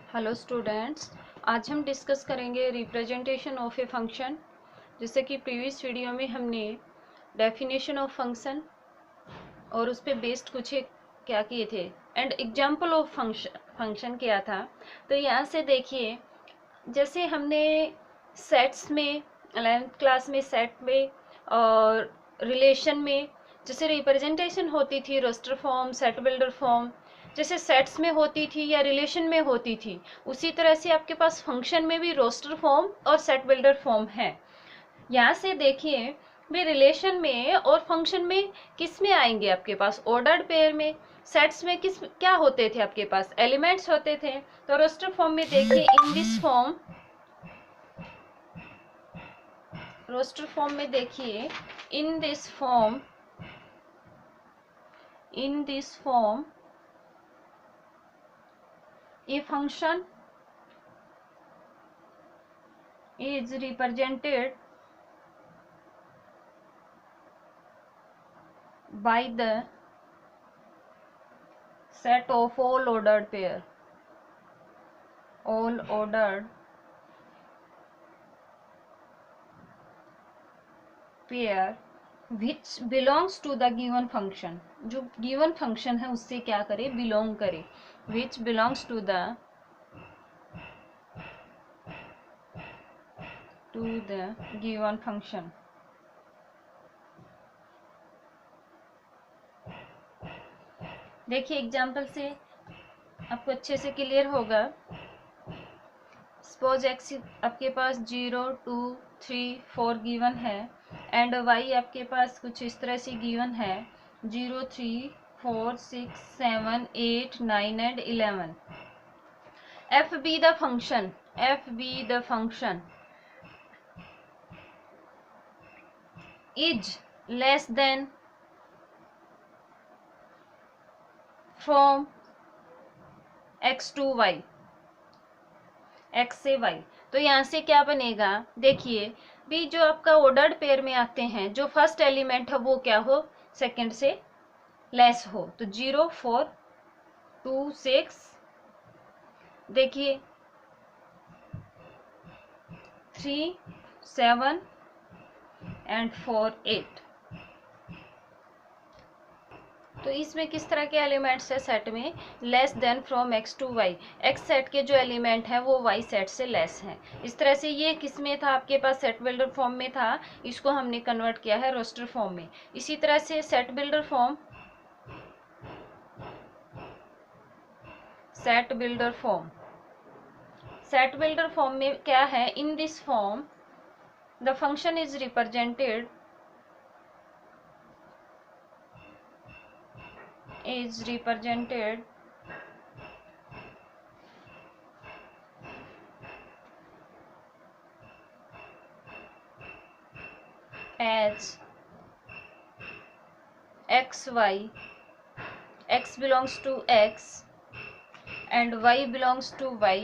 Hello students, आज हम discuss करेंगे रिप्रेजेंटेशन ऑफ ए फंक्शन। जैसे कि प्रीवियस वीडियो में हमने डेफिनेशन ऑफ फंक्शन और उस पर बेस्ड कुछ क्या किए थे एंड एग्जाम्पल ऑफ फंक्शन किया था। तो यहाँ से देखिए, जैसे हमने सेट्स में 11th क्लास में सेट में और रिलेशन में जैसे रिप्रेजेंटेशन होती थी roster form, set builder form, जैसे सेट्स में होती थी या रिलेशन में होती थी, उसी तरह से आपके पास फंक्शन में भी रोस्टर फॉर्म और सेट बिल्डर फॉर्म है। यहाँ से देखिए भी रिलेशन में और फंक्शन में किस में आएंगे आपके पास, ऑर्डर्ड पेयर में। सेट्स में किस क्या होते थे आपके पास, एलिमेंट्स होते थे। तो रोस्टर फॉर्म में देखिए in this form, roster form में देखिए in this form, in this form a function is represented by the set of all ordered pair, all ordered pair which belongs to the given function। जो given function है उससे क्या करे, belong करे, which belongs to the given function। देखिए example से आपको अच्छे से क्लियर होगा। सपोज एक्स आपके पास 0, 2, 3, 4 गिवन है एंड वाई आपके पास कुछ इस तरह से गिवन है 0, 3, 4, 6, 7, 8, 9 and 11। F be the function, f be the function is less than from x to y, x से वाई। तो यहाँ से क्या बनेगा, देखिए भी जो आपका ऑर्डर्ड पेयर में आते हैं, जो फर्स्ट एलिमेंट है वो क्या हो, सेकंड से लेस हो। तो 0, 4, 2, 6, देखिए 3, 7 एंड 4, 8। तो इसमें किस तरह के एलिमेंट्स है सेट में, less than from x to y. X set के जो एलिमेंट है वो वाई सेट से लेस हैं। इस तरह से ये किस में था आपके पास, सेट बिल्डर फॉर्म में था, इसको हमने कन्वर्ट किया है रोस्टर फॉर्म में। इसी तरह से set builder form, set builder form, set builder form में क्या है, इन this form the function is represented as x y, x belongs to x and y belongs to y।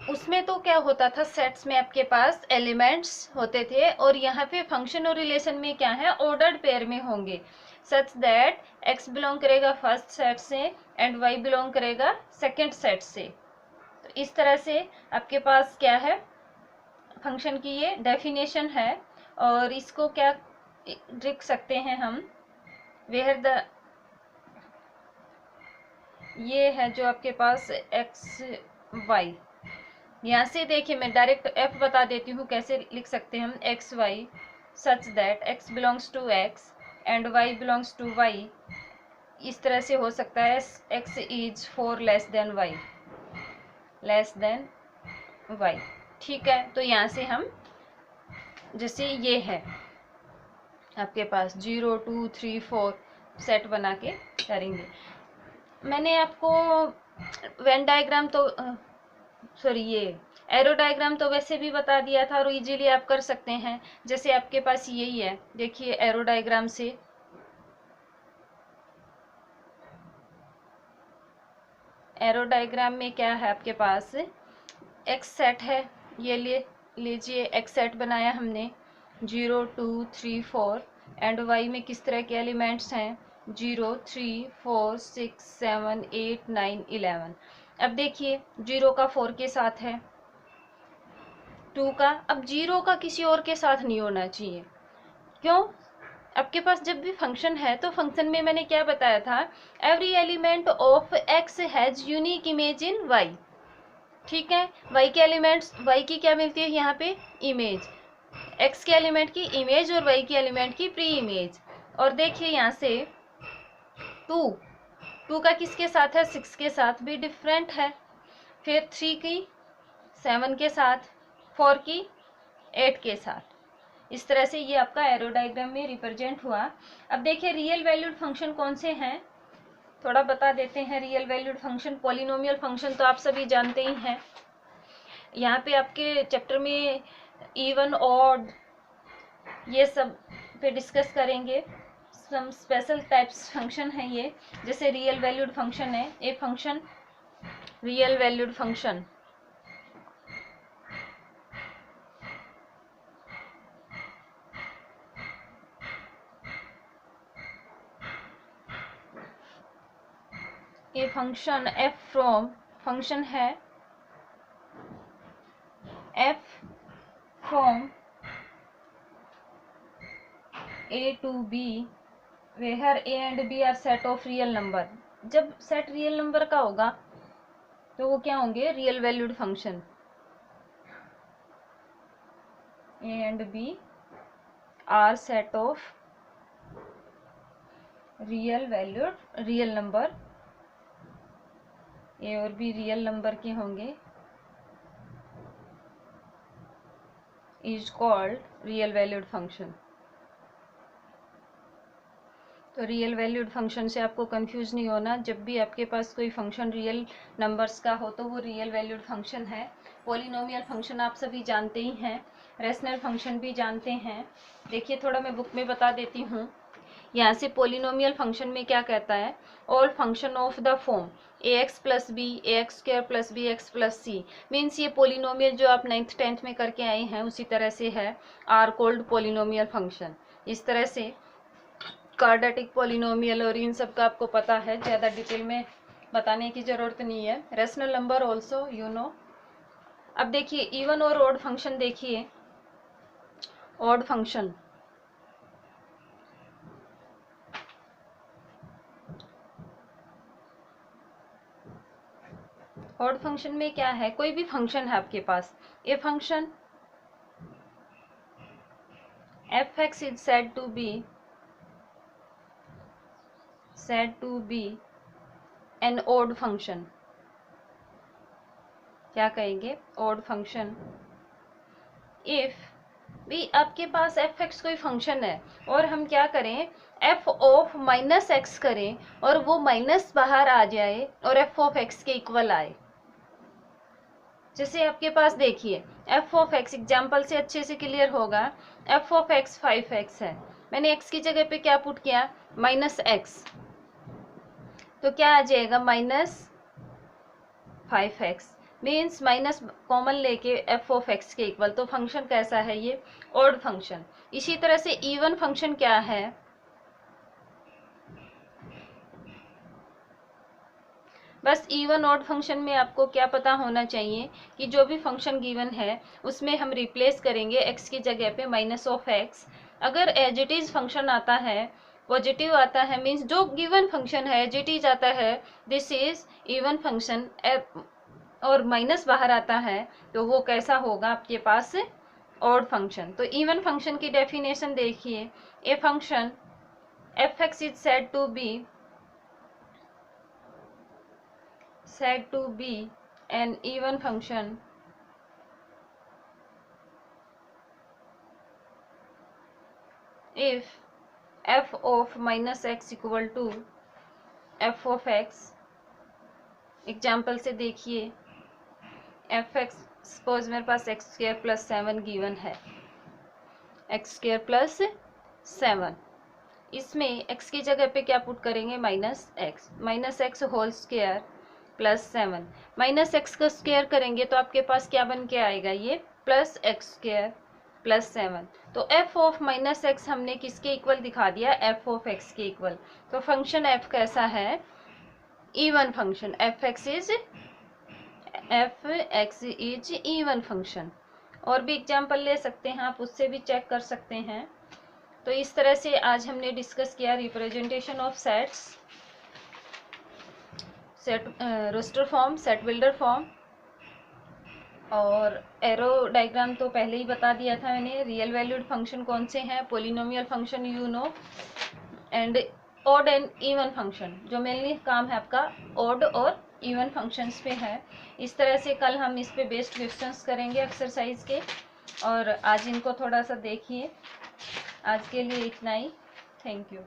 उसमें तो क्या होता था, सेट्स में आपके पास एलिमेंट्स होते थे और यहाँ पे फंक्शन और रिलेशन में क्या है, ऑर्डर्ड पेयर में होंगे, सच दैट x बिलोंग करेगा फर्स्ट सेट से एंड y बिलोंग करेगा सेकंड सेट से। तो इस तरह से आपके पास क्या है, फंक्शन की ये डेफिनेशन है। और इसको क्या लिख सकते हैं हम, वेयर द, ये है जो आपके पास एक्स वाई। यहाँ से देखिए मैं डायरेक्ट एफ बता देती हूँ कैसे लिख सकते हैं हम, x y such that x belongs to x and y belongs to y. इस तरह से हो सकता है x is 4 less than y, less than y. ठीक है, तो यहाँ से हम जैसे ये है आपके पास 0, 2, 3, 4 सेट बना के करेंगे। मैंने आपको वेन डायग्राम तो सॉरी ये एरो डायग्राम तो वैसे भी बता दिया था और इजीली आप कर सकते हैं। जैसे आपके पास यही है, देखिए एरो डायग्राम से एरो डायग्राम में क्या है आपके पास, एक्स सेट है, ये लीजिए एक्स सेट बनाया हमने 0, 2, 3, 4 एंड वाई में किस तरह के एलिमेंट्स हैं 0, 3, 4, 6, 7, 8, 9, 11। अब देखिए 0 का 4 के साथ है, 2 का, अब 0 का किसी और के साथ नहीं होना चाहिए। क्यों? आपके पास जब भी फंक्शन है तो फंक्शन में मैंने क्या बताया था, every element of x has unique image in y. ठीक है, वाई के एलिमेंट्स, वाई की क्या मिलती है यहाँ पे, इमेज, एक्स के एलिमेंट की इमेज और वाई के एलिमेंट की प्री इमेज। और देखिए यहाँ से 2 का किसके साथ है, 6 के साथ, भी डिफरेंट है। फिर 3 की 7 के साथ, 4 की 8 के साथ। इस तरह से ये आपका एरो डायग्राम में रिप्रेजेंट हुआ। अब देखिए रियल वैल्यूड फंक्शन कौन से हैं, थोड़ा बता देते हैं। Real valued function, polynomial function तो आप सभी जानते ही हैं। यहाँ पे आपके चैप्टर में इवन ऑड ये सब पे डिस्कस करेंगे। सम स्पेशल टाइप्स फंक्शन है ये, जैसे रियल वैल्यूड फंक्शन है, a function real valued function. A function F from, function है F from A to B where A and B are set of real number. जब set real number का होगा तो वो क्या होंगे, real valued function. A and B are set of real valued, real number, A और B real number के होंगे, is called real valued function. तो रियल वैल्यूड फंक्शन से आपको कंफ्यूज नहीं होना, जब भी आपके पास कोई फंक्शन रियल नंबर्स का हो तो वो रियल वैल्यूड फंक्शन है। पॉलिनोमियल फंक्शन आप सभी जानते ही हैं, रेशनल फंक्शन भी जानते हैं। देखिए थोड़ा मैं बुक में बता देती हूँ। यहाँ से पॉलिनोमियल फंक्शन में क्या कहता है, all function of the form a x plus b a x square plus b x plus c, means ये पॉलिनोमियल जो आप 9th 10th में करके आए हैं उसी तरह से है, आर कॉल्ड पॉलिनोमियल फंक्शन। इस तरह से क्वाड्रेटिक पॉलिनोमियल और इन सब का आपको पता है, ज़्यादा डिटेल में बताने की ज़रूरत नहीं है। Rational number also you know. अब देखिए इवन और ऑड फंक्शन, देखिए ऑड फंक्शन, ऑड फंक्शन में क्या है, कोई भी फंक्शन है आपके पास, a function F x is said to be an odd function. क्या कहेंगे, ऑड फंक्शन। इफ भी आपके पास एफ एक्स कोई फंक्शन है और हम क्या करें, एफ ऑफ माइनस एक्स करें और वो माइनस बाहर आ जाए और एफ ऑफ एक्स के इक्वल आए। जैसे आपके पास देखिए एफ ऑफ एक्स, एग्जाम्पल से अच्छे से क्लियर होगा, एफ ऑफ एक्स 5x है, मैंने x की जगह पे क्या पुट किया, माइनस एक्स, तो क्या आ जाएगा -5x, मीन्स माइनस कॉमन लेके एफ ऑफ एक्स के इक्वल। तो फंक्शन कैसा है ये, ऑड फंक्शन। इसी तरह से इवन फंक्शन क्या है, बस इवन ऑड फंक्शन में आपको क्या पता होना चाहिए कि जो भी फंक्शन गिवन है उसमें हम रिप्लेस करेंगे x की जगह पे -(x). अगर एज इट इज फंक्शन आता है, पॉजिटिव आता है, मीन्स जो गिवन फंक्शन है एज इट इज आता है, दिस इज इवन फंक्शन, और माइनस बाहर आता है तो वो कैसा होगा आपके पास, ऑड फंक्शन। तो इवन फंक्शन की डेफिनेशन देखिए, a function F x is said to be an even function if f of -x equal to f of x। Example से देखिए एफ एक्स, सपोज मेरे पास x² + 7 गिवन है, x² + 7, इसमें x की जगह पे क्या पुट करेंगे, -x होल स्क्वायर + 7, -x का स्क्वायर करेंगे तो आपके पास क्या बन के आएगा, ये +x² + 7। तो f ऑफ -x हमने किसके इक्वल दिखा दिया, f ऑफ x के इक्वल। तो फंक्शन f कैसा है, even function, F x is F x is even function. और भी एग्जाम्पल ले सकते हैं आप, उससे भी चेक कर सकते हैं। तो इस तरह से आज हमने डिस्कस किया representation of sets, set roster form, set builder form, और एरो डायग्राम तो पहले ही बता दिया था मैंने। रियल वैल्यूड फंक्शन कौन से हैं, polynomial function you know, and odd and even function, जो मेनली काम है आपका ऑड और इवन फंक्शंस पे है। इस तरह से कल हम इस पे बेस्ड क्वेश्चंस करेंगे एक्सरसाइज के, और आज इनको थोड़ा सा देखिए। आज के लिए इतना ही, थैंक यू।